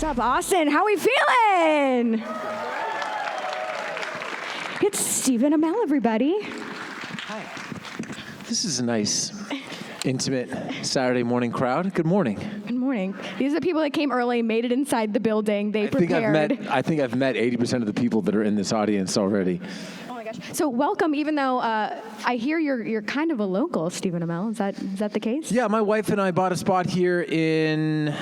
up, Austin? How we feeling? It's Steve and Amell, everybody. Hi. This is a nice, intimate Saturday morning crowd. Good morning. Good morning. These are the people that came early, made it inside the building. They prepared. I think I've met 80% of the people that are in this audience already. Oh my gosh. So welcome, even though I hear you're kind of a local, Steve and Amell. Is that the case? Yeah, my wife and I bought a spot here in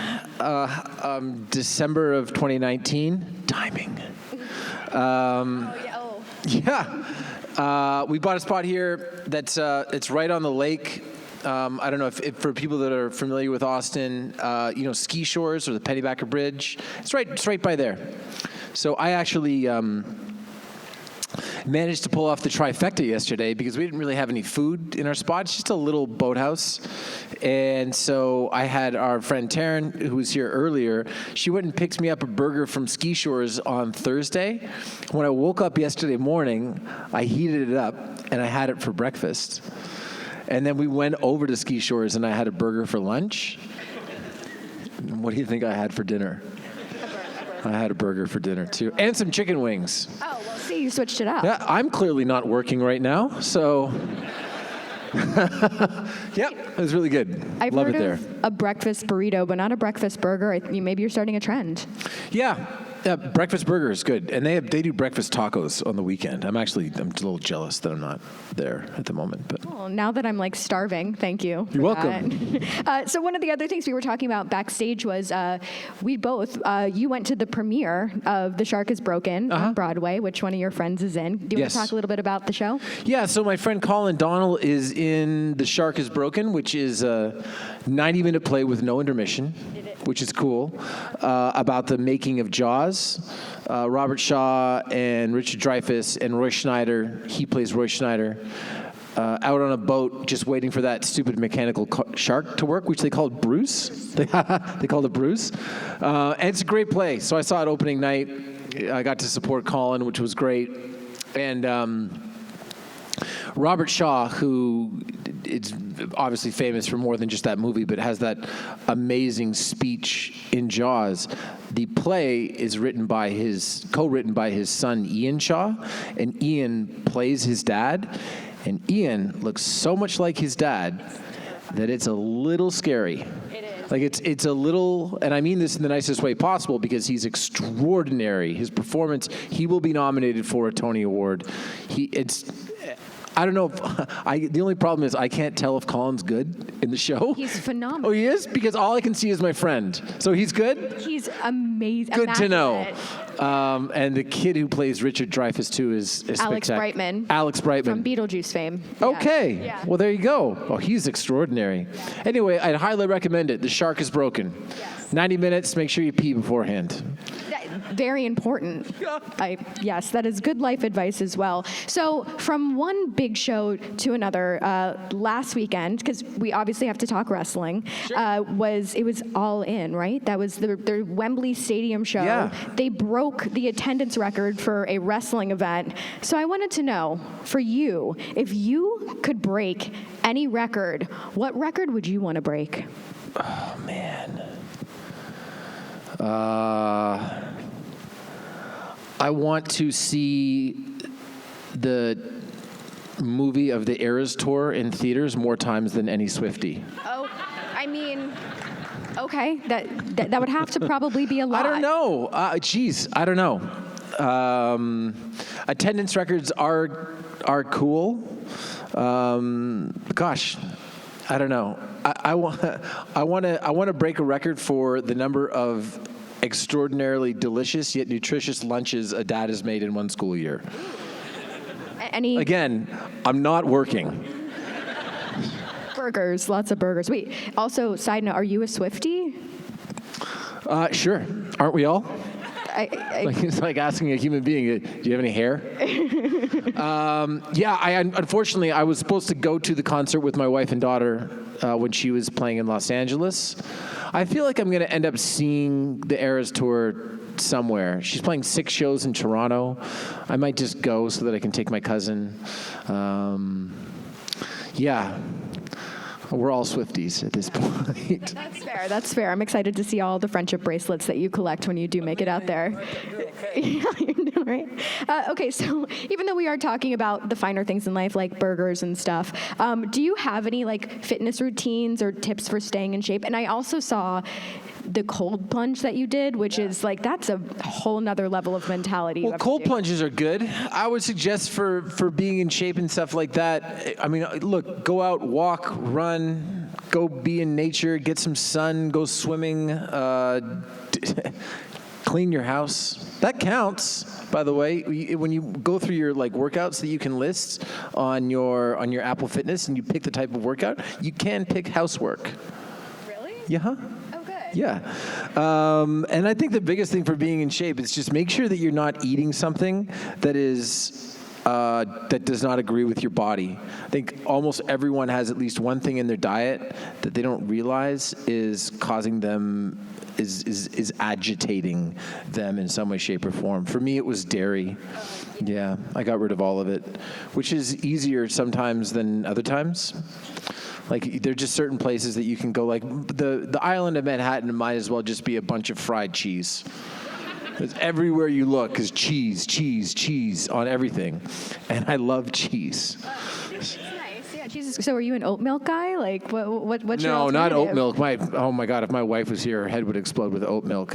December of 2019. Timing. Yeah. We bought a spot here that's it's right on the lake. I don't know if for people that are familiar with Austin, ski shores or the Pennybacker Bridge. It's right by there. So I actually managed to pull off the trifecta yesterday because we didn't really have any food in our spot. It's just a little boathouse. And so I had our friend Taryn, who was here earlier, she went and picked me up a burger from Ski Shores on Thursday. When I woke up yesterday morning, I heated it up and I had it for breakfast. And then we went over to Ski Shores and I had a burger for lunch. What do you think I had for dinner? I had a burger for dinner too. And some chicken wings. Oh, well, see, you switched it up. Yeah, I'm clearly not working right now, so... Yep, it was really good. I've Love heard it there. of a breakfast burrito, but not a breakfast burger. Maybe you're starting a trend. Yeah, breakfast burger is good, and they do breakfast tacos on the weekend. I'm a little jealous that I'm not there at the moment. But well, now that I'm starving, thank you. You're welcome. So one of the other things we were talking about backstage was you went to the premiere of The Shark is Broken on Broadway, which one of your friends is in. Do you want to talk a little bit about the show? Yeah, so my friend Colin Donnell is in The Shark is Broken, which is a 90-minute play with no intermission, which is cool, about the making of Jaws. Robert Shaw and Richard Dreyfuss and Roy Schneider, he plays Roy Schneider, out on a boat just waiting for that stupid mechanical shark to work, which they called Bruce. They called it Bruce. And it's a great play. So I saw it opening night. I got to support Colin, which was great. And Robert Shaw, who is obviously famous for more than just that movie, but has that amazing speech in Jaws. The play is co-written by his son, Ian Shaw, and Ian plays his dad. And Ian looks so much like his dad that it's a little scary. It is. It's a little, and I mean this in the nicest way possible because he's extraordinary. His performance, he will be nominated for a Tony Award. I don't know the only problem is I can't tell if Colin's good in the show. He's phenomenal. Oh, he is? Because all I can see is my friend. So he's good? He's amazing. Good to know. And the kid who plays Richard Dreyfuss, too, is Alex Brightman. From Beetlejuice fame. Okay. Yeah. Well, there you go. Oh, he's extraordinary. Yeah. Anyway, I'd highly recommend it. The Shark is Broken. Yes. 90 minutes. Make sure you pee beforehand. Very important. Yes, that is good life advice as well. So from one big show to another, last weekend, because we obviously have to talk wrestling, it was All In, right? That was the Wembley Stadium show. Yeah. They broke the attendance record for a wrestling event. So I wanted to know, for you, if you could break any record, what record would you want to break? Oh, man. I want to see the movie of the Eras Tour in theaters more times than any Swiftie. Oh, I mean, okay, that would have to probably be a lot. I don't know. I don't know. Attendance records are cool. Gosh, I don't know. I want to break a record for the number of extraordinarily delicious yet nutritious lunches a dad has made in one school year. Again, I'm not working. Burgers, lots of burgers. Wait, also, side note, are you a Swiftie? Sure. Aren't we all? It's like asking a human being, do you have any hair? Unfortunately, I was supposed to go to the concert with my wife and daughter when she was playing in Los Angeles. I feel like I'm going to end up seeing the Eras Tour somewhere. She's playing 6 shows in Toronto. I might just go so that I can take my cousin. We're all Swifties at this point. That's fair. That's fair. I'm excited to see all the friendship bracelets that you collect when you do make it out there. Yeah, you're doing right. Okay, so even though we are talking about the finer things in life, like burgers and stuff, do you have any like fitness routines or tips for staying in shape? And I also saw the cold plunge that you did, which is like, that's a whole nother level of mentality. Well, cold plunges are good. I would suggest for being in shape and stuff like that, I mean, look, go out, walk, run, go be in nature, get some sun, go swimming, clean your house. That counts, by the way. When you go through your like workouts that you can list on your Apple Fitness and you pick the type of workout, you can pick housework. Really? Yeah. Huh? Yeah. And I think the biggest thing for being in shape is just make sure that you're not eating something that is that does not agree with your body. I think almost everyone has at least one thing in their diet that they don't realize is causing them, is agitating them in some way, shape, or form. For me, it was dairy. Yeah, I got rid of all of it, which is easier sometimes than other times. Like, there are just certain places that you can go, like the island of Manhattan might as well just be a bunch of fried cheese. Because everywhere you look is cheese, cheese, cheese on everything. And I love cheese. Nice. Yeah, cheese. So are you an oat milk guy? Like, what's your No, not oat alternative? milk. Oh my God, if my wife was here, her head would explode with oat milk.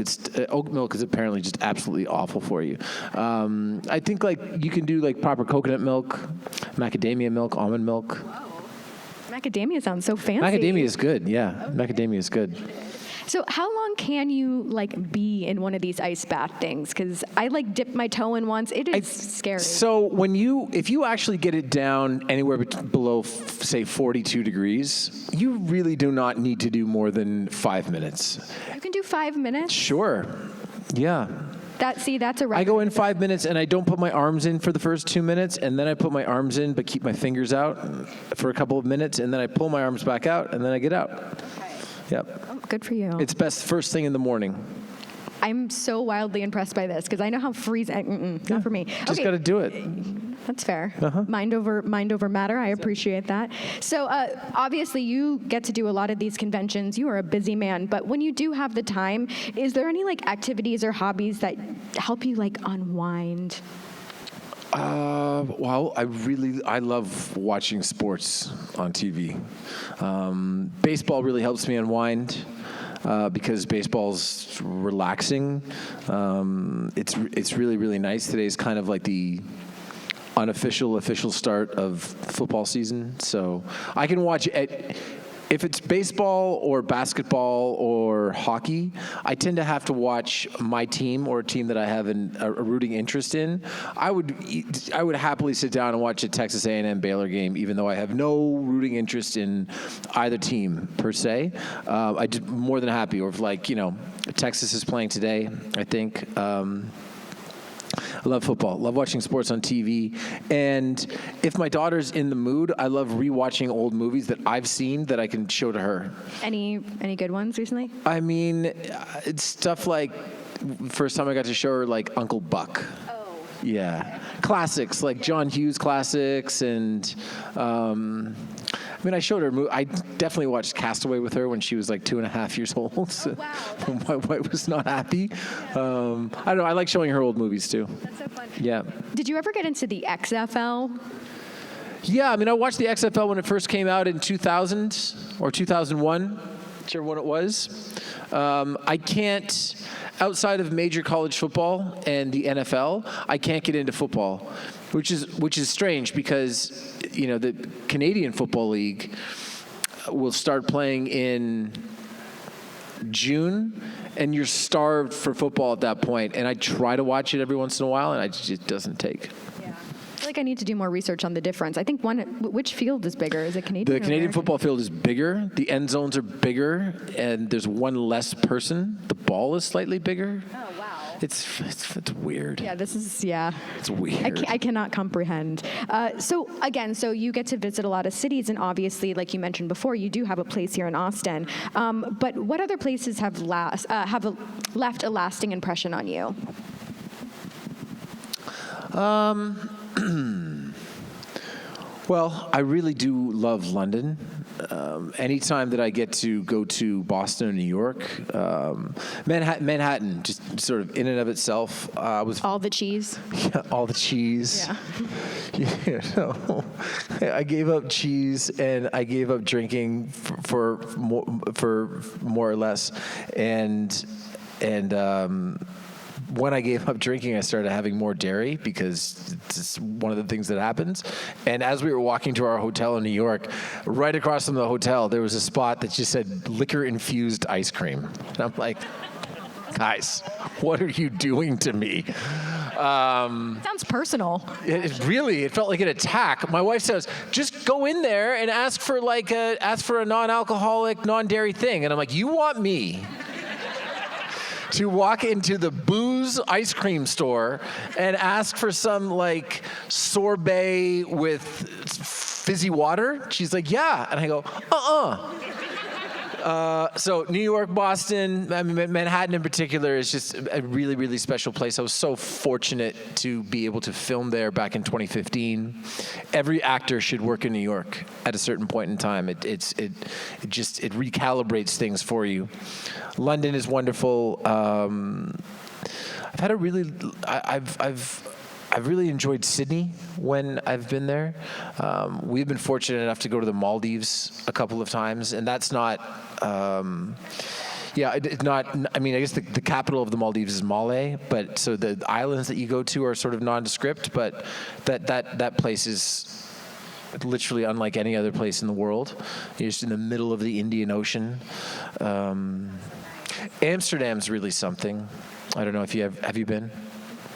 Oat milk is apparently just absolutely awful for you. I think like you can do like proper coconut milk, macadamia milk, almond milk. Macadamia sounds so fancy. Macadamia is good, yeah. Macadamia is good. So how long can you like be in one of these ice bath things? Because I like dipped my toe in once. It is scary. So if you actually get it down anywhere below, say, 42 degrees, you really do not need to do more than 5 minutes. You can do 5 minutes? Sure, yeah. That's a record. I go in 5 minutes and I don't put my arms in for the first 2 minutes, and then I put my arms in but keep my fingers out for a couple of minutes, and then I pull my arms back out, and then I get out. Okay. Yep. Oh, good for you. It's best first thing in the morning. I'm so wildly impressed by this because I know how freezing. Not for me. Just got to do it. That's fair. Mind over matter. I appreciate that. So obviously you get to do a lot of these conventions. You are a busy man, but when you do have the time, is there any like activities or hobbies that help you like unwind? Well, I love watching sports on TV. Baseball really helps me unwind. Because baseball's relaxing. It's really, really nice. Today's kind of like the official start of football season. So I can watch it. If it's baseball or basketball or hockey, I tend to have to watch my team or a team that I have a rooting interest in. I would happily sit down and watch a Texas A&M Baylor game, even though I have no rooting interest in either team per se. I just more than happy. Or if Texas is playing today, I think. I love football. Love watching sports on TV. And if my daughter's in the mood, I love rewatching old movies that I've seen that I can show to her. Any good ones recently? I mean, it's stuff like, first time I got to show her like Uncle Buck. Oh. Yeah. Classics, like John Hughes classics. And I mean, I showed her, I definitely watched Castaway with her when she was like 2.5 years old. So Oh, wow. my wife was not happy. I don't know. I like showing her old movies too. That's so fun. Yeah. Did you ever get into the XFL? Yeah, I mean, I watched the XFL when it first came out in 2000 or 2001, whichever one it was. I can't, outside of major college football and the NFL, I can't get into football, which is strange because, the Canadian Football League will start playing in June, and you're starved for football at that point. And I try to watch it every once in a while, and it doesn't take. Yeah. I feel like I need to do more research on the difference. I think which field is bigger? Is it Canadian? The or Canadian American? football field is bigger. The end zones are bigger, and there's one less person. The ball is slightly bigger. Oh, wow. It's weird. Yeah, It's weird. I cannot comprehend. So you get to visit a lot of cities, and obviously, like you mentioned before, you do have a place here in Austin. But what other places have left a lasting impression on you? Well, I really do love London. anytime that I get to go to Boston or New York, Manhattan, just sort of in and of itself, was All the cheese. all the cheese. Yeah. I gave up cheese and I gave up drinking for more or less, and when I gave up drinking, I started having more dairy because it's one of the things that happens. And as we were walking to our hotel in New York, right across from the hotel, there was a spot that just said liquor-infused ice cream. And I'm like, guys, what are you doing to me? Sounds personal. It felt like an attack. My wife says, just go in there and ask for a non-alcoholic, non-dairy thing. And I'm like, you want me to walk into the booze ice cream store and ask for some like sorbet with fizzy water? She's like, yeah. And I go, so New York, Boston, I mean, Manhattan in particular is just a really, really special place. I was so fortunate to be able to film there back in 2015. Every actor should work in New York at a certain point in time. It recalibrates things for you. London is wonderful. I've really enjoyed Sydney when I've been there. We've been fortunate enough to go to the Maldives a couple of times, and that's not. It's not. I mean, I guess the capital of the Maldives is Malé, but so the islands that you go to are sort of nondescript. But that place is literally unlike any other place in the world. You're just in the middle of the Indian Ocean. Amsterdam's really something. I don't know if have you been?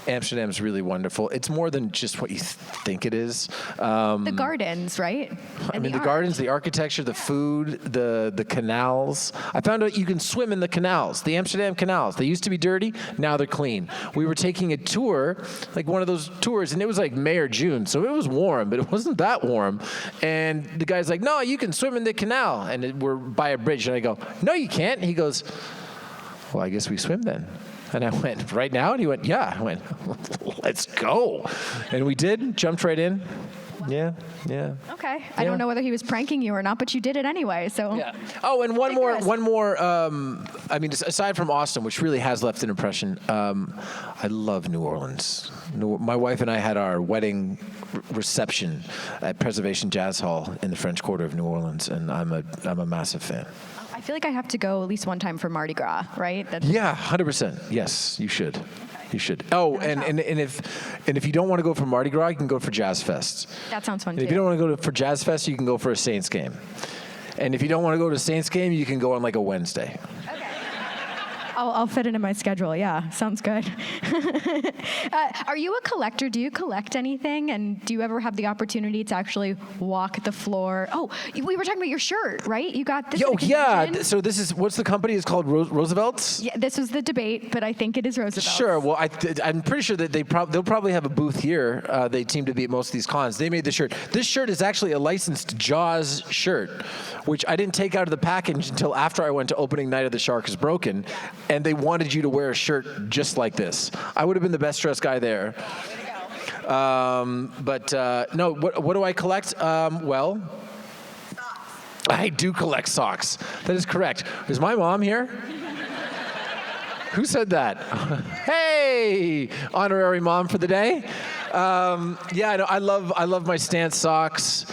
Amsterdam's really wonderful. It's more than just what you think it is. The gardens, right? And the gardens, the architecture, the food, the canals. I found out you can swim in the canals, the Amsterdam canals. They used to be dirty, now they're clean. We were taking a tour, like one of those tours, and it was like May or June, so it was warm, but it wasn't that warm. And the guy's like, no, you can swim in the canal. And we're by a bridge, and I go, no, you can't. And he goes, well, I guess we swim then. And I went, right now? And he went, yeah. I went, let's go. And we did, jumped right in. Yeah. Okay. I don't know whether he was pranking you or not, but you did it anyway, so. Yeah. Oh, and one more. I mean, aside from Austin, which really has left an impression, I love New Orleans. My wife and I had our wedding reception at Preservation Jazz Hall in the French Quarter of New Orleans, and I'm a massive fan. I feel like I have to go at least one time for Mardi Gras, right? Yeah, 100%. Yes, you should. You should. Oh, and if you don't want to go for Mardi Gras, you can go for Jazz Fest. That sounds fun, too. If you don't want to go for Jazz Fest, you can go for a Saints game. And if you don't want to go to Saints game, you can go on like a Wednesday. Okay. I'll fit it in my schedule. Yeah, sounds good. Are you a collector? Do you collect anything? And do you ever have the opportunity to actually walk the floor? Oh, we were talking about your shirt, right? You got this. Oh, yeah. So this is, what's the company? It's called Roosevelt's? Yeah, this was the debate, but I think it is Roosevelt's. Sure. Well, I'm pretty sure that they'll probably have a booth here. They seem to be at most of these cons. They made the shirt. This shirt is actually a licensed Jaws shirt, which I didn't take out of the package until after I went to opening night of The Shark is Broken. And they wanted you to wear a shirt just like this. I would have been the best dressed guy there. No, what do I collect? Well, I do collect socks. That is correct. Is my mom here? Who said that? Hey, honorary mom for the day. I love my Stance socks.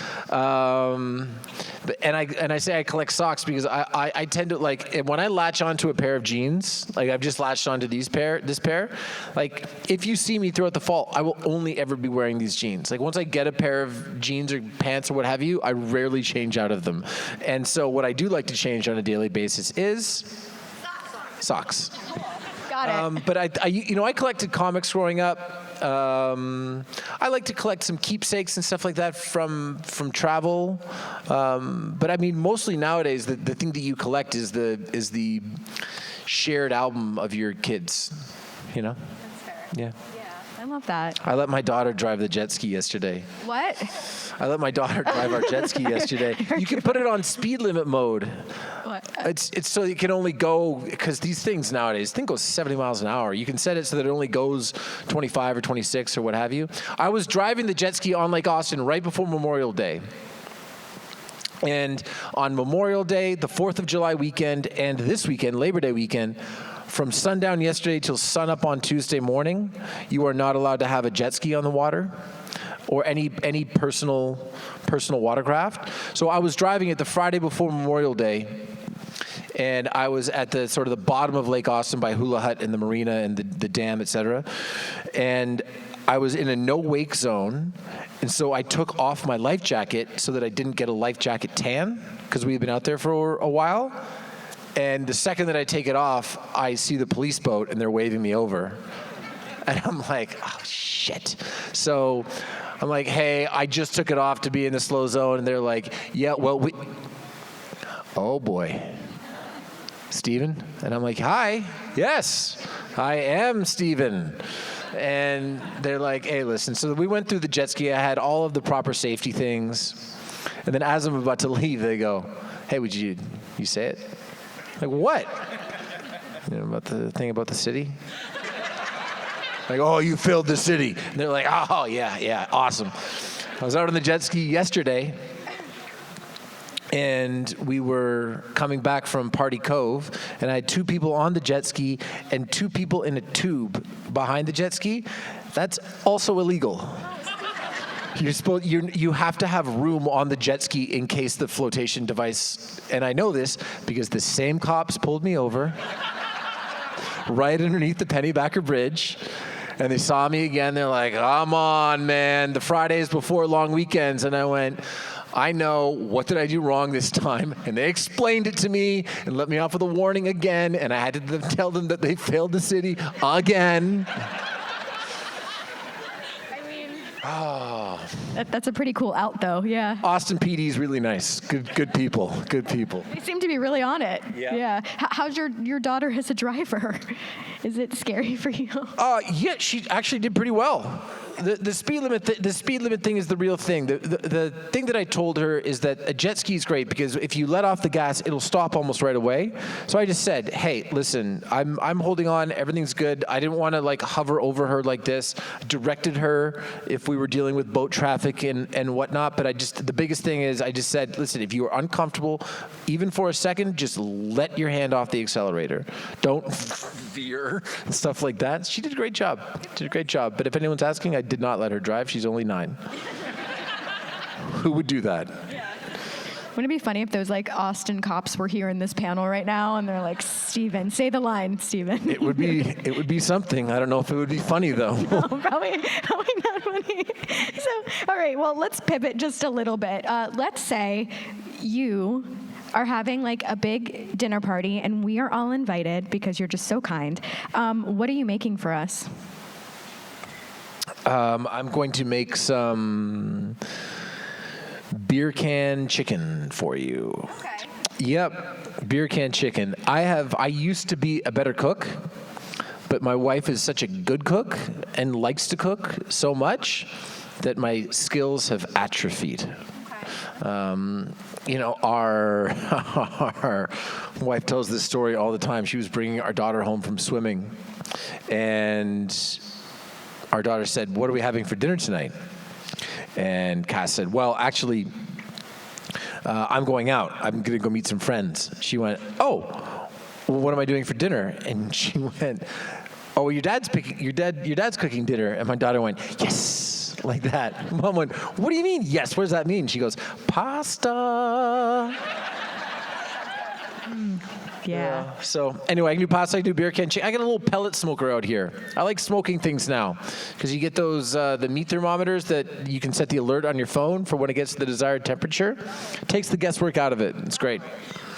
And I say I collect socks because I tend to, like, when I latch onto a pair of jeans, like I've just latched onto this pair, like if you see me throughout the fall, I will only ever be wearing these jeans. Like once I get a pair of jeans or pants or what have you, I rarely change out of them. And so what I do like to change on a daily basis is socks. Got it. But I collected comics growing up. I like to collect some keepsakes and stuff like that from travel. But I mean, mostly nowadays, the thing that you collect is the shared album of your kids. You know? That's fair. Yeah. I love that. I let my daughter drive the jet ski yesterday. What? I let my daughter drive our jet ski yesterday. You can put it on speed limit mode. What? It's so you can only go, because these things nowadays, thing goes 70 miles an hour. You can set it so that it only goes 25 or 26 or what have you. I was driving the jet ski on Lake Austin right before Memorial Day. And on Memorial Day, the 4th of July weekend, and this weekend, Labor Day weekend, from sundown yesterday till sunup on Tuesday morning, you are not allowed to have a jet ski on the water or any personal watercraft. So I was driving it the Friday before Memorial Day, and I was at the sort of the bottom of Lake Austin by Hula Hut and the marina and the dam, et cetera. And I was in a no-wake zone, and so I took off my life jacket so that I didn't get a life jacket tan, because we had been out there for a while. And the second that I take it off, I see the police boat, and they're waving me over. And I'm like, oh, shit. So I'm like, hey, I just took it off to be in the slow zone. And they're like, yeah, well, oh, boy. Steven? And I'm like, hi, yes, I am Steven. And they're like, hey, listen. So we went through the jet ski. I had all of the proper safety things. And then as I'm about to leave, they go, hey, would you say it? Like, what? You know, about the thing about the city? Like, oh, you filled the city. And they're like, oh, yeah, awesome. I was out on the jet ski yesterday, and we were coming back from Party Cove, and I had 2 people on the jet ski and 2 people in a tube behind the jet ski. That's also illegal. You have to have room on the jet ski in case the flotation device, and I know this because the same cops pulled me over right underneath the Pennybacker Bridge. And they saw me again. They're like, come on, man, the Fridays before long weekends. And I went, I know, what did I do wrong this time? And they explained it to me and let me off with a warning again. And I had to tell them that they failed the city again. Oh. That's a pretty cool out, though, yeah. Austin PD is really nice. Good people. They seem to be really on it. Yeah. How's your daughter as a driver? Is it scary for you? Yeah, she actually did pretty well. The speed limit thing is the real thing. The thing that I told her is that a jet ski is great because if you let off the gas, it'll stop almost right away. So I just said, hey, listen, I'm holding on, everything's good. I didn't want to like hover over her like this. Directed her if we were dealing with boat traffic and whatnot. But the biggest thing is I just said, listen, if you are uncomfortable, even for a second, just let your hand off the accelerator. Don't veer and stuff like that. She did a great job. But if anyone's asking, I did not let her drive. She's only 9. Who would do that? Wouldn't it be funny if those like Austin cops were here in this panel right now and they're like, Steven, say the line, Steven. It would be something. I don't know if it would be funny though. No, probably not funny. So, all right, well, let's pivot just a little bit. Let's say you are having like a big dinner party and we are all invited because you're just so kind. What are you making for us? I'm going to make some beer can chicken for you. Okay. Yep, beer can chicken. I used to be a better cook, but my wife is such a good cook and likes to cook so much that my skills have atrophied. Okay. Our wife tells this story all the time. She was bringing our daughter home from swimming, and our daughter said, what are we having for dinner tonight? And Cass said, well, actually, I'm going out. I'm going to go meet some friends. She went, oh, well, what am I doing for dinner? And she went, oh, well, your dad's cooking dinner. And my daughter went, yes, like that. Mom went, what do you mean, yes? What does that mean? She goes, pasta. Yeah. So anyway, I can do pasta, I can do beer can chicken. I got a little pellet smoker out here. I like smoking things now because you get those the meat thermometers that you can set the alert on your phone for when it gets to the desired temperature. Takes the guesswork out of it. It's great.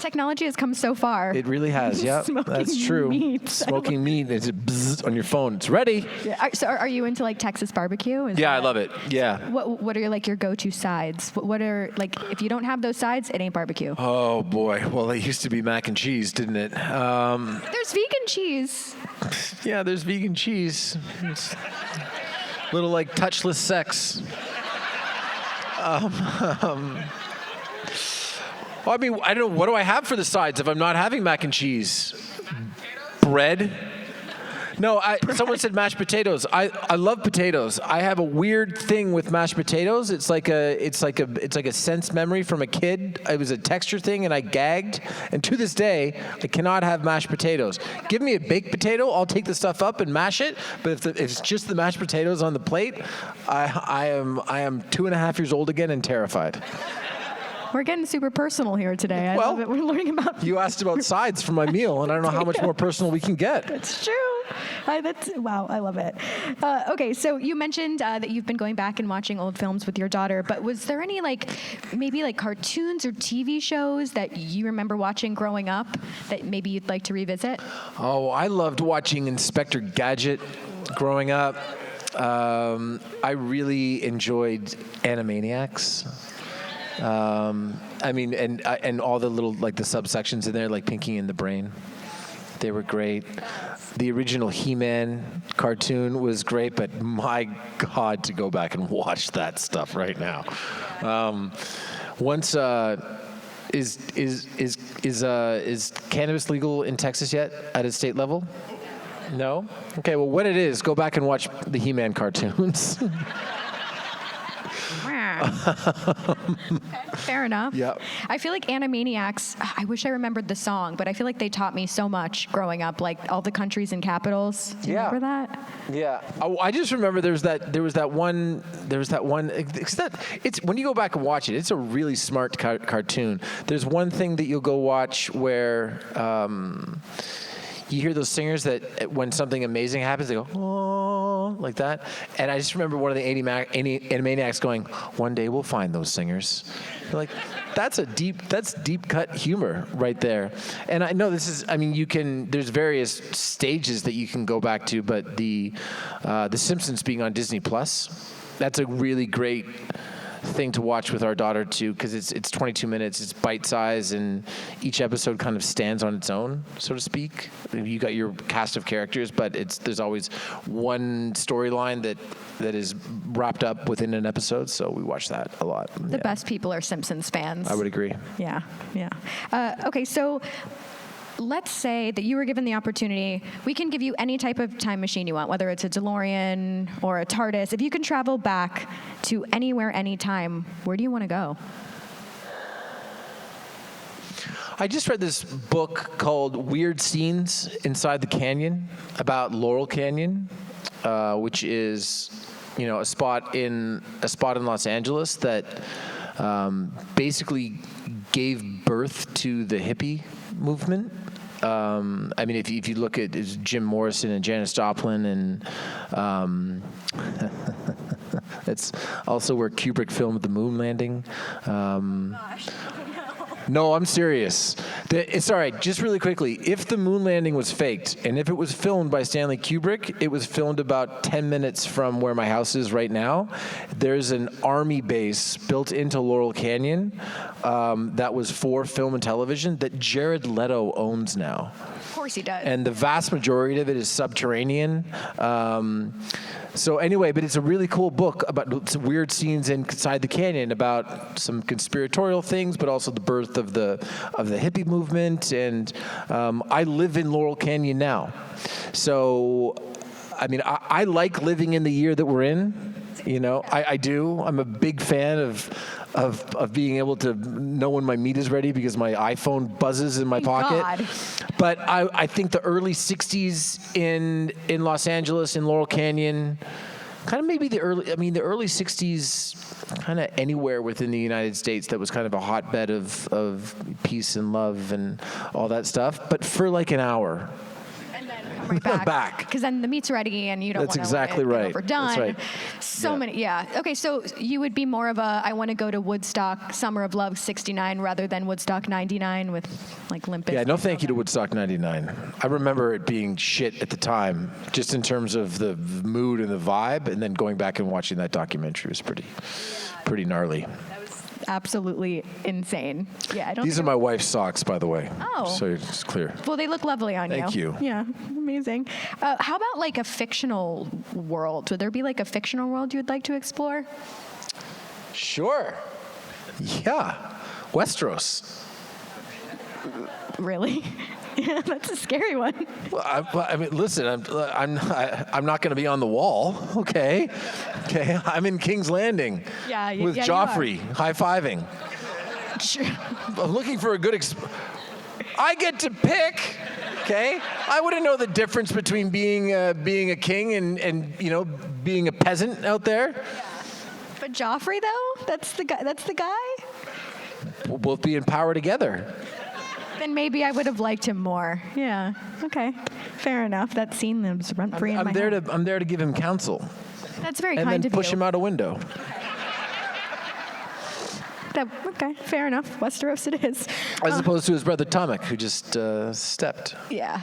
Technology has come so far. It really has. Yeah, that's true. Meat. Smoking meat is bzzz on your phone. It's ready. Yeah. So are you into like Texas barbecue? Yeah, I love it. Yeah. What are like your go-to sides? What are like if you don't have those sides, it ain't barbecue. Oh boy. Well, it used to be mac and cheese, didn't it? There's vegan cheese. Yeah, there's vegan cheese. It's little like touchless sex. Well, I mean, I don't know. What do I have for the sides if I'm not having mac and cheese? Bread? No, someone said mashed potatoes. I love potatoes. I have a weird thing with mashed potatoes. It's like a sense memory from a kid. It was a texture thing, and I gagged. And to this day, I cannot have mashed potatoes. Give me a baked potato, I'll take the stuff up and mash it. But if it's just the mashed potatoes on the plate, I am 2.5 years old again and terrified. We're getting super personal here today. I love it. We're learning about. You asked about sides for my meal, and I don't know how much more personal we can get. It's true. Wow, I love it. Okay, so you mentioned that you've been going back and watching old films with your daughter, but was there any maybe cartoons or TV shows that you remember watching growing up that maybe you'd like to revisit? Oh, I loved watching Inspector Gadget growing up. I really enjoyed Animaniacs. I mean, and all the little the subsections in there, like Pinky and the Brain, they were great. The original He-Man cartoon was great, but my God, to go back and watch that stuff right now. Is cannabis legal in Texas yet at a state level? No? Okay, well, when it is, go back and watch the He-Man cartoons. Fair enough. Yep. I feel like Animaniacs, I wish I remembered the song, but I feel like they taught me so much growing up, like all the countries and capitals. Do you remember that? Yeah. I just remember there was that one, it's when you go back and watch it, it's a really smart cartoon. There's one thing that you'll go watch where you hear those singers that when something amazing happens, they go, oh, like that. And I just remember one of the Animaniacs going, one day we'll find those singers. You're like, that's deep cut humor right there. And I know there's various stages that you can go back to, but the Simpsons being on Disney Plus, that's a really great thing to watch with our daughter too, because it's 22 minutes, it's bite size, and each episode kind of stands on its own, so to speak. You got your cast of characters, but there's always one storyline that is wrapped up within an episode. So we watch that a lot. The best people are Simpsons fans. I would agree. Yeah. Okay, so let's say that you were given the opportunity. We can give you any type of time machine you want, whether it's a DeLorean or a TARDIS. If you can travel back to anywhere, anytime, where do you want to go? I just read this book called Weird Scenes Inside the Canyon about Laurel Canyon, which is a spot in Los Angeles that basically gave birth to the hippie movement. I mean, if you look at Jim Morrison and Janis Joplin, and that's also where Kubrick filmed the moon landing. No, I'm serious. It's all right. Just really quickly, if the moon landing was faked, and if it was filmed by Stanley Kubrick, it was filmed about 10 minutes from where my house is right now. There's an army base built into Laurel Canyon that was for film and television that Jared Leto owns now. Of course he does. And the vast majority of it is subterranean. So anyway, but it's a really cool book about some weird scenes inside the canyon, about some conspiratorial things, but also the birth of the hippie movement. And I live in Laurel Canyon now, so I mean, I like living in the year that we're in. I do. I'm a big fan of being able to know when my meat is ready because my iPhone buzzes in my pocket. God. But I think the early 60s in Los Angeles, in Laurel Canyon, kind of maybe the early 60s, kind of anywhere within the United States that was kind of a hotbed of peace and love and all that stuff, but for like an hour. Right back. Because then the meat's ready and you don't want to exactly get right. overdone. That's right. So many, yeah. Okay, so you would be more of I want to go to Woodstock Summer of Love 69 rather than Woodstock 99 with like Limp Bizkit. Yeah, no thank you to Woodstock 99. I remember it being shit at the time, just in terms of the mood and the vibe, and then going back and watching that documentary was pretty gnarly. Absolutely insane. Yeah, These are my wife's socks, by the way. Oh. So it's clear. Well, they look lovely on you. Thank you. Yeah, amazing. How about like a fictional world? Would there be like a fictional world you would like to explore? Sure. Yeah. Westeros. Really? Yeah, that's a scary one. Well, I mean, listen, I'm not going to be on the wall, okay? Okay, I'm in King's Landing with you Joffrey high-fiving. Sure. I'm looking for a good I get to pick, okay? I wouldn't know the difference between being a king and being a peasant out there. Yeah. But Joffrey, though, that's the guy. We'll both be in power together. Then maybe I would have liked him more. Yeah. Okay. Fair enough. That scene was run free in my head. I'm there to give him counsel. That's very and kind of you. And then push him out a window. Okay, fair enough. Westeros it is. As opposed to his brother Tomek, who just stepped. Yeah.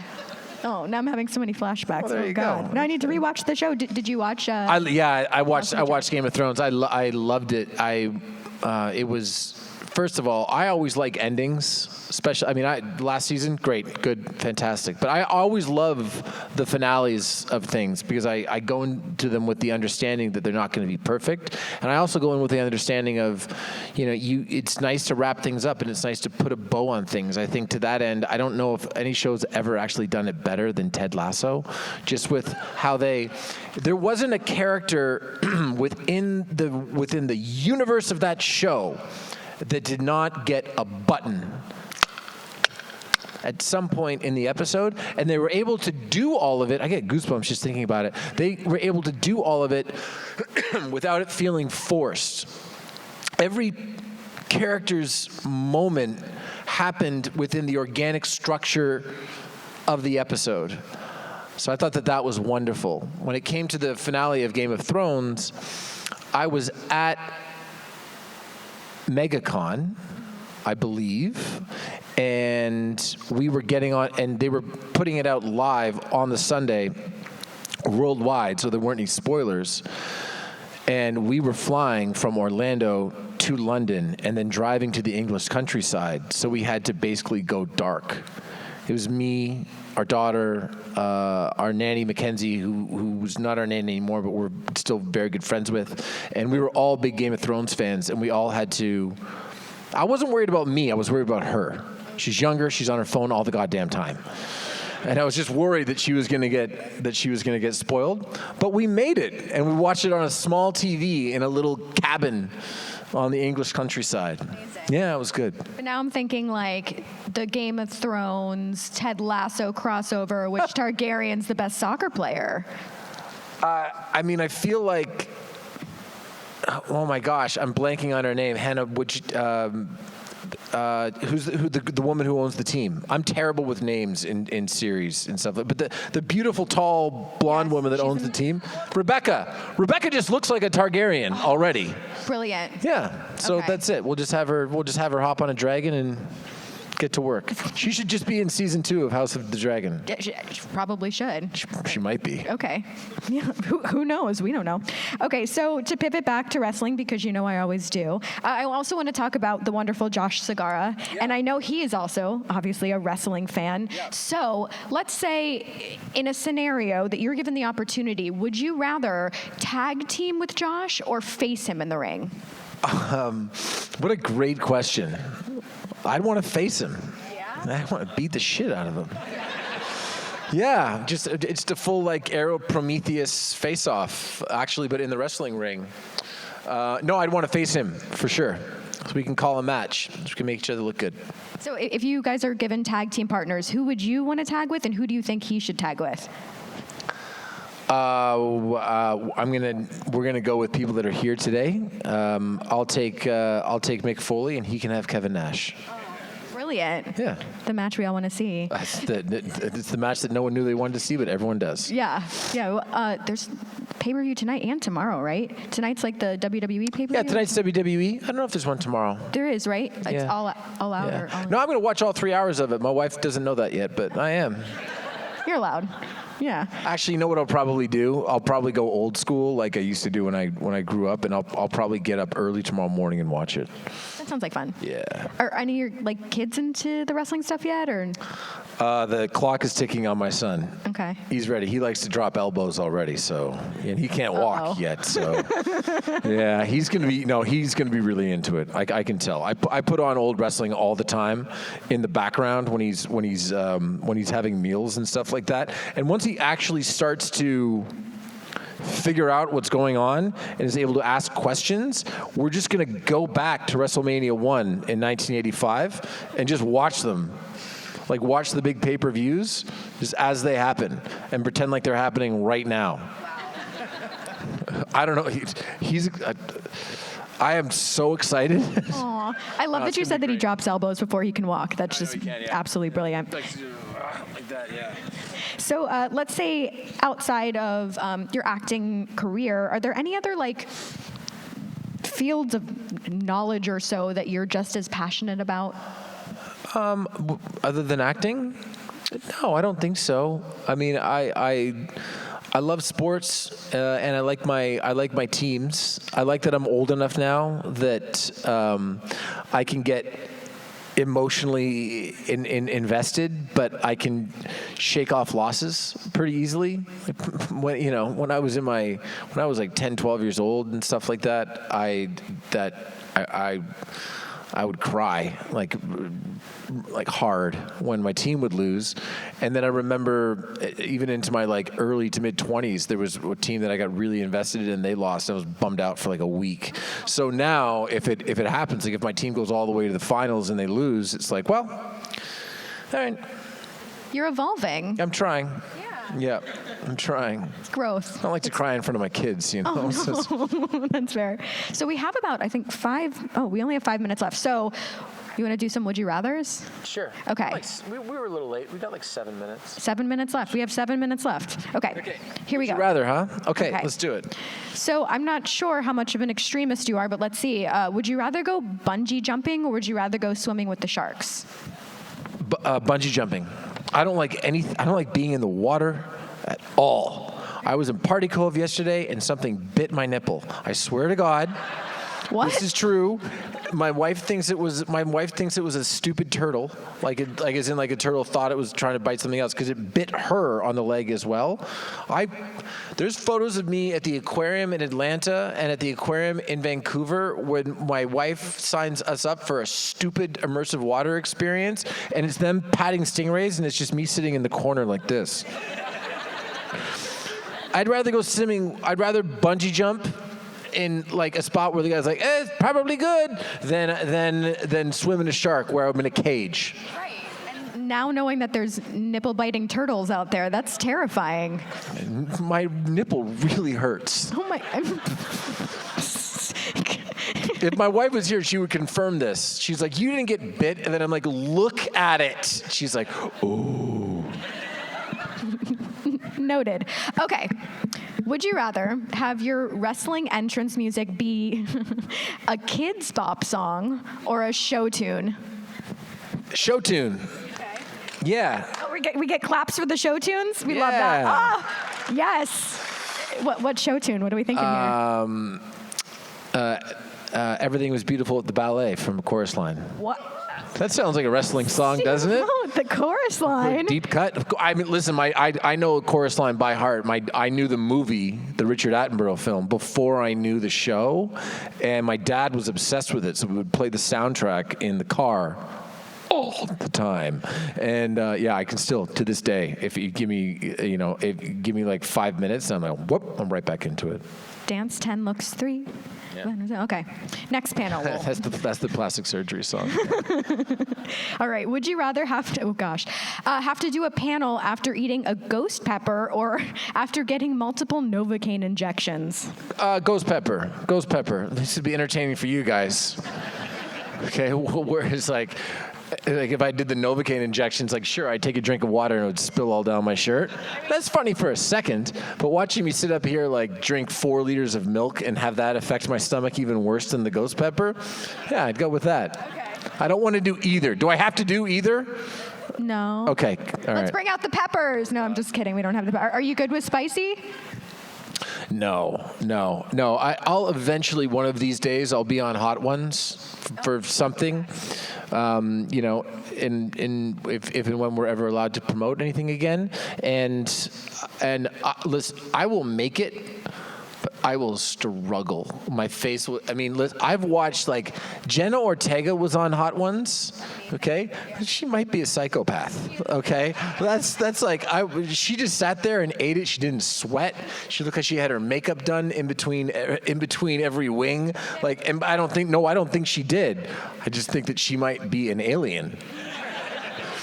Oh, now I'm having so many flashbacks. Well, there you go. Now I need to rewatch the show. Did you watch? I watched Game of Thrones. I loved it. It was, first of all, I always like endings. Especially, I mean, last season, great, good, fantastic. But I always love the finales of things because I go into them with the understanding that they're not going to be perfect, and I also go in with the understanding of, it's nice to wrap things up and it's nice to put a bow on things. I think to that end, I don't know if any show's ever actually done it better than Ted Lasso, just with how there wasn't a character within the universe of that show that did not get a button at some point in the episode, and they were able to do all of it. I get goosebumps just thinking about it. They were able to do all of it without it feeling forced. Every character's moment happened within the organic structure of the episode. So I thought that was wonderful. When it came to the finale of Game of Thrones, I was at MegaCon, I believe, and we were getting on, and they were putting it out live on the Sunday worldwide, so there weren't any spoilers. And we were flying from Orlando to London and then driving to the English countryside, so we had to basically go dark. It was me, our daughter, our nanny Mackenzie, who's not our nanny anymore, but we're still very good friends with, and we were all big Game of Thrones fans, and we all had to. I wasn't worried about me. I was worried about her. She's younger. She's on her phone all the goddamn time, and I was just worried that she was going to get spoiled. But we made it, and we watched it on a small TV in a little cabin on the English countryside. Amazing. Yeah, it was good. But now I'm thinking like the Game of Thrones, Ted Lasso crossover, which Targaryen's the best soccer player. I mean, I feel like, oh my gosh, I'm blanking on her name. Hannah, who's the woman who owns the team? I'm terrible with names in series and stuff. But the beautiful, tall, blonde woman that owns the team, Rebecca. Rebecca just looks like a Targaryen already. Brilliant. Yeah. So that's it. We'll just have her hop on a dragon and get to work. She should just be in season 2 of House of the Dragon. Yeah, she probably should. She might be. Okay. Yeah. Who knows? We don't know. Okay. So to pivot back to wrestling, because I always do, I also want to talk about the wonderful Josh Segarra. Yeah. And I know he is also obviously a wrestling fan. Yeah. So let's say in a scenario that you're given the opportunity, would you rather tag team with Josh or face him in the ring? What a great question. I'd want to face him. Yeah? I want to beat the shit out of him. Yeah, it's the full Arrow Prometheus face-off, actually, but in the wrestling ring. No, I'd want to face him for sure, so we can call a match. So we can make each other look good. So if you guys are given tag team partners, who would you want to tag with, and who do you think he should tag with? We're gonna go with people that are here today. I'll take Mick Foley, and he can have Kevin Nash. Brilliant. Yeah. The match we all want to see. It's the match that no one knew they wanted to see, but everyone does. Yeah. There's pay-per-view tonight and tomorrow, right? Tonight's like the WWE pay-per-view? Yeah, tonight's WWE. I don't know if there's one tomorrow. There is, right? Yeah. It's all out. Yeah. Or all No, I'm going to watch all 3 hours of it. My wife doesn't know that yet, but I am. You're allowed. Yeah. Actually, you know what I'll probably do? I'll probably go old school like I used to do when I grew up, and I'll probably get up early tomorrow morning and watch it. That sounds like fun. Yeah. Are any of your kids into the wrestling stuff yet, or? The clock is ticking on my son. Okay. He's ready. He likes to drop elbows already, and he can't walk yet. So, yeah, he's gonna be really into it. I can tell. I put on old wrestling all the time in the background when he's having meals and stuff like that. And once he actually starts to figure out what's going on and is able to ask questions, we're just going to go back to WrestleMania 1 in 1985 and just watch them. Like, watch the big pay-per-views just as they happen and pretend like they're happening right now. I don't know. I am so excited. Aw. I love that you said that he drops elbows before he can walk. That's just absolutely brilliant. Like that, yeah. So let's say outside of your acting career, are there any other fields of knowledge or so that you're just as passionate about? Other than acting? No, I don't think so. I mean, I love sports, and I like my teams. I like that I'm old enough now that I can get emotionally invested, but I can shake off losses pretty easily. When I was like 10, 12 years old and stuff like that, I would cry like hard when my team would lose. And then I remember even into my early to mid 20s, there was a team that I got really invested in and they lost. I was bummed out for a week. So now if it happens, if my team goes all the way to the finals and they lose, it's like, well, all right. You're evolving. I'm trying. Yeah, I'm trying. It's growth. I don't like to cry in front of my kids, Oh, no. That's fair. So we have about, I think, we only have 5 minutes left. So you want to do some Would You Rathers? Sure. Okay. We were a little late. We got 7 minutes. 7 minutes left. We have 7 minutes left. Okay. Here we go. Would you rather, huh? Okay, let's do it. So I'm not sure how much of an extremist you are, but let's see. Would you rather go bungee jumping or would you rather go swimming with the sharks? Bungee jumping. I don't like being in the water at all. I was in Party Cove yesterday and something bit my nipple. I swear to God. What? This is true. My wife thinks it was a stupid turtle, as in a turtle thought it was trying to bite something else because it bit her on the leg as well. There's photos of me at the aquarium in Atlanta and at the aquarium in Vancouver when my wife signs us up for a stupid immersive water experience, and it's them patting stingrays, and it's just me sitting in the corner like this. I'd rather go swimming. I'd rather bungee jump in a spot where the guy's like, it's probably good, than swim in a shark where I'm in a cage. Right. And now knowing that there's nipple-biting turtles out there, that's terrifying. My nipple really hurts. Oh my. If my wife was here, she would confirm this. She's like, you didn't get bit? And then I'm like, look at it. She's like, oh. Noted. Okay. Would you rather have your wrestling entrance music be a Kids Bop song or a show tune? Show tune. Okay. Yeah. Oh, we get claps for the show tunes? We love that. Oh, yes. What show tune? What are we thinking here? Everything Was Beautiful at the Ballet from Chorus Line. What? That sounds like a wrestling song, doesn't it? Oh, the chorus line. Deep cut. I mean, listen, I know Chorus Line by heart. I knew the movie, the Richard Attenborough film, before I knew the show, and my dad was obsessed with it, so we would play the soundtrack in the car all the time. And I can still, to this day, if you give me, give me 5 minutes, and I'm like, whoop, I'm right back into it. Dance 10 looks 3. Yeah. Okay. Next panel. That's the plastic surgery song. All right. Would you rather have to do a panel after eating a ghost pepper or after getting multiple Novocaine injections? Ghost pepper. Ghost pepper. This would be entertaining for you guys. Okay. Whereas if I did the Novocaine injections, sure, I'd take a drink of water and it would spill all down my shirt. That's funny for a second, but watching me sit up here, drink 4 liters of milk and have that affect my stomach even worse than the ghost pepper, yeah, I'd go with that. Okay. I don't want to do either. Do I have to do either? No. Okay, all Let's right. bring out the peppers. No, I'm just kidding. We don't have the. Are you good with spicy? No. I'll eventually, one of these days, I'll be on Hot Ones for something. If and when we're ever allowed to promote anything again, and listen, I will make it. But I will struggle. My face will. I mean, listen, I've watched like Jenna Ortega was on Hot Ones. Okay, she might be a psychopath. Okay, that's like she just sat there and ate it. She didn't sweat. She looked like she had her makeup done in between every wing. Like, and I don't think she did. I just think that she might be an alien.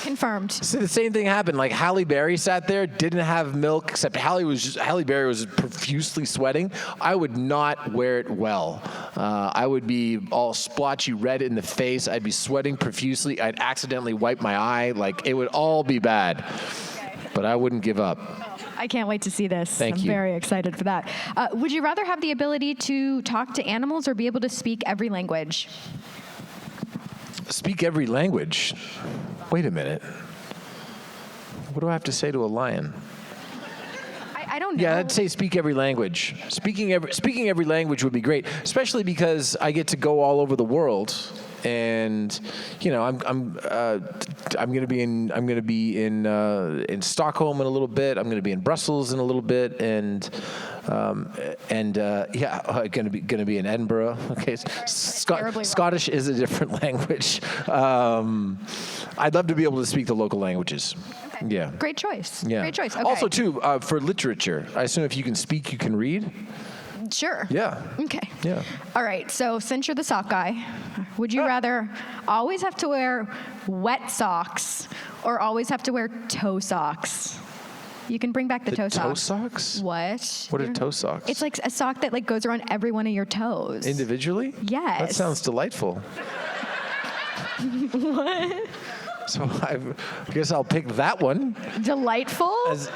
Confirmed. So the same thing happened. Like Halle Berry sat there, didn't have milk, except Halle Berry was profusely sweating. I would not wear it well. I would be all splotchy red in the face. I'd be sweating profusely. I'd accidentally wipe my eye. Like, it would all be bad. But I wouldn't give up. I can't wait to see this. Thank you. I'm very excited for that. Would you rather have the ability to talk to animals or be able to speak every language? Speak every language. Wait a minute. What do I have to say to a lion? I don't know. Yeah, I'd say speak every language. Speaking every language would be great, especially because I get to go all over the world, and I'm going to be in Stockholm in a little bit. I'm going to be in Brussels in a little bit, and going to be in Edinburgh. Okay, Scottish is a different language. I'd love to be able to speak the local languages. Okay. Yeah. Great choice. Yeah. Great choice. Okay. Also, too, for literature, I assume if you can speak, you can read. Sure. Yeah. Okay. Yeah. All right. So since you're the sock guy, would you rather always have to wear wet socks or always have to wear toe socks? You can bring back the toe socks. Toe socks? What? What are toe socks? It's like a sock that like goes around every one of your toes. Individually? Yes. That sounds delightful. What? So I guess I'll pick that one. Delightful? As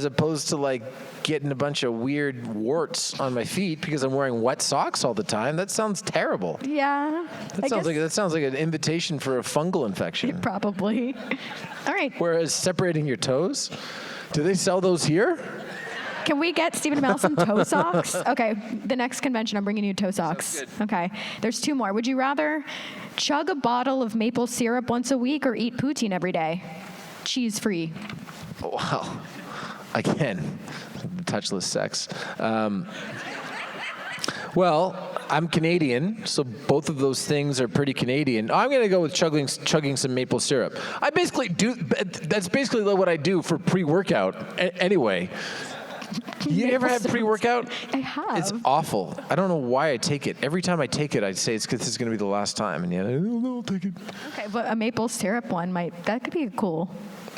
opposed to like getting a bunch of weird warts on my feet because I'm wearing wet socks all the time. That sounds terrible. Yeah. That sounds like an invitation for a fungal infection. Probably. All right. Whereas separating your toes, do they sell those here? Can we get Stephen Amell some toe socks? Okay, the next convention, I'm bringing you toe socks. Okay, there's two more. Would you rather chug a bottle of maple syrup once a week or eat poutine every day? Cheese-free. Well, again, touchless sex. Well, I'm Canadian, so both of those things are pretty Canadian. I'm going to go with chugging some maple syrup. That's basically what I do for pre-workout anyway. You ever had pre-workout? I have. It's awful. I don't know why I take it. Every time I take it, I say it's because this is going to be the last time, and I'll take it. Okay, but a maple syrup one that could be cool.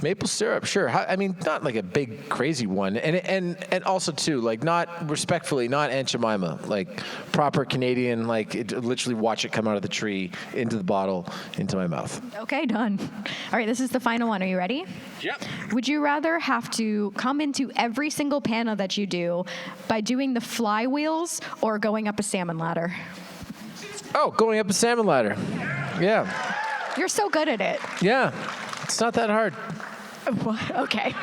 Maple syrup, sure. I mean, not like a big crazy one, and also too, like not Aunt Jemima, like proper Canadian, like literally watch it come out of the tree into the bottle into my mouth. Okay, done. All right, this is the final one. Are you ready? Yep. Would you rather have to come into every single panel that you do by doing the flywheels or going up a salmon ladder? Oh, going up a salmon ladder. Yeah. You're so good at it. Yeah. It's not that hard. Okay.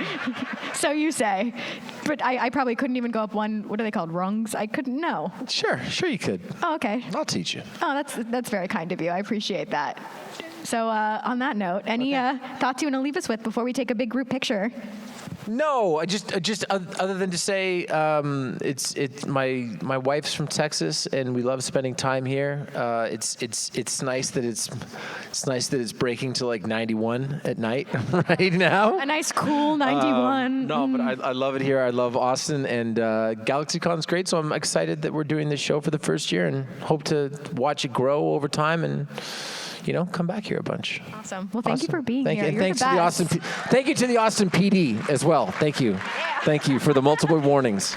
So you say. But I probably couldn't even go up one, what are they called, rungs? I couldn't know. Sure you could. Oh, okay. I'll teach you. Oh, that's very kind of you. I appreciate that. So on that note, any thoughts you want to leave us with before we take a big group picture? No, I just other than to say, it's my wife's from Texas, and we love spending time here. It's nice that it's breaking to like 91 at night right now. A nice cool 91. No, but I love it here. I love Austin, and GalaxyCon's great. So I'm excited that we're doing this show for the first year, and hope to watch it grow over time and. Come back here a bunch. Awesome. Well, thank you for being here. You're thanks the best. to the Austin. Thank you to the Austin PD as well. Thank you. Yeah. Thank you for the multiple warnings.